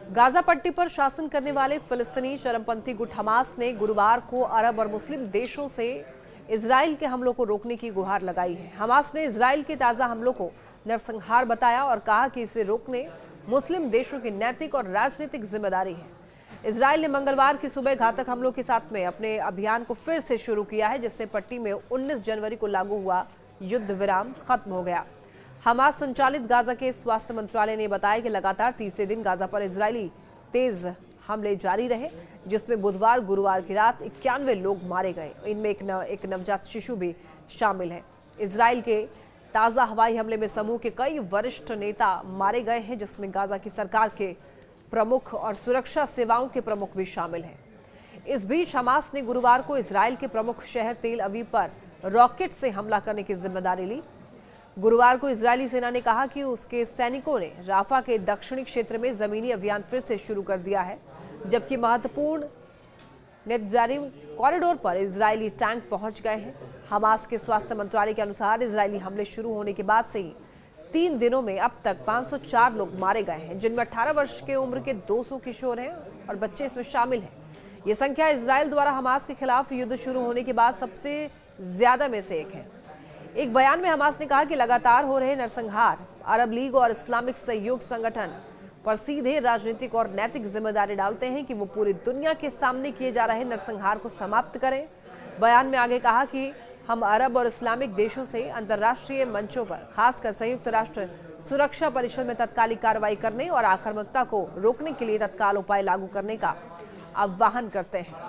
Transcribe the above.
Gaza पट्टी पर शासन करने वाले फिलिस्तीनी चरमपंथी गुट हमास ने गुरुवार को अरब और मुस्लिम देशों से इजराइल के हमलों को रोकने की गुहार लगाई है। हमास ने इजराइल के ताजा हमलों को नरसंहार बताया और कहा कि इसे रोकने मुस्लिम देशों की नैतिक और राजनीतिक जिम्मेदारी है। इजराइल ने मंगलवार की सुबह घातक हमलों के साथ में अपने अभियान को फिर से शुरू किया है, जिससे पट्टी में 19 जनवरी को लागू हुआ युद्ध विराम खत्म हो गया। हमास संचालित गाजा के स्वास्थ्य मंत्रालय ने बताया कि लगातार तीसरे दिन गाजा पर इजरायली तेज हमले जारी रहे, जिसमें बुधवार गुरुवार की रात 91 लोग मारे गए। इनमें एक नवजात शिशु भी शामिल है। इजराइल के ताज़ा हवाई हमले में समूह के कई वरिष्ठ नेता मारे गए हैं, जिसमें गाजा की सरकार के प्रमुख और सुरक्षा सेवाओं के प्रमुख भी शामिल हैं। इस बीच हमास ने गुरुवार को इजराइल के प्रमुख शहर तेल अवीव पर रॉकेट से हमला करने की जिम्मेदारी ली। गुरुवार को इजरायली सेना ने कहा कि उसके सैनिकों ने राफा के दक्षिणी क्षेत्र में जमीनी अभियान फिर से शुरू कर दिया है, जबकि महत्वपूर्ण नेत्जारिम कॉरिडोर पर इजरायली टैंक पहुंच गए हैं। हमास के स्वास्थ्य मंत्रालय के अनुसार इजरायली हमले शुरू होने के बाद से ही 3 दिनों में अब तक 504 लोग मारे गए हैं, जिनमें 18 वर्ष के उम्र के 200 किशोर हैं और बच्चे इसमें शामिल हैं। ये संख्या इजराइल द्वारा हमास के खिलाफ युद्ध शुरू होने के बाद सबसे ज्यादा में से एक है। एक बयान में हमास ने कहा कि लगातार हो रहे नरसंहार अरब लीग और इस्लामिक सहयोग संगठन पर सीधे राजनीतिक और नैतिक जिम्मेदारी डालते हैं कि वो पूरी दुनिया के सामने किए जा रहे नरसंहार को समाप्त करें। बयान में आगे कहा कि हम अरब और इस्लामिक देशों से अंतर्राष्ट्रीय मंचों पर, खासकर संयुक्त राष्ट्र सुरक्षा परिषद में तत्कालिक कार्रवाई करने और आक्रामकता को रोकने के लिए तत्काल उपाय लागू करने का आह्वान करते हैं।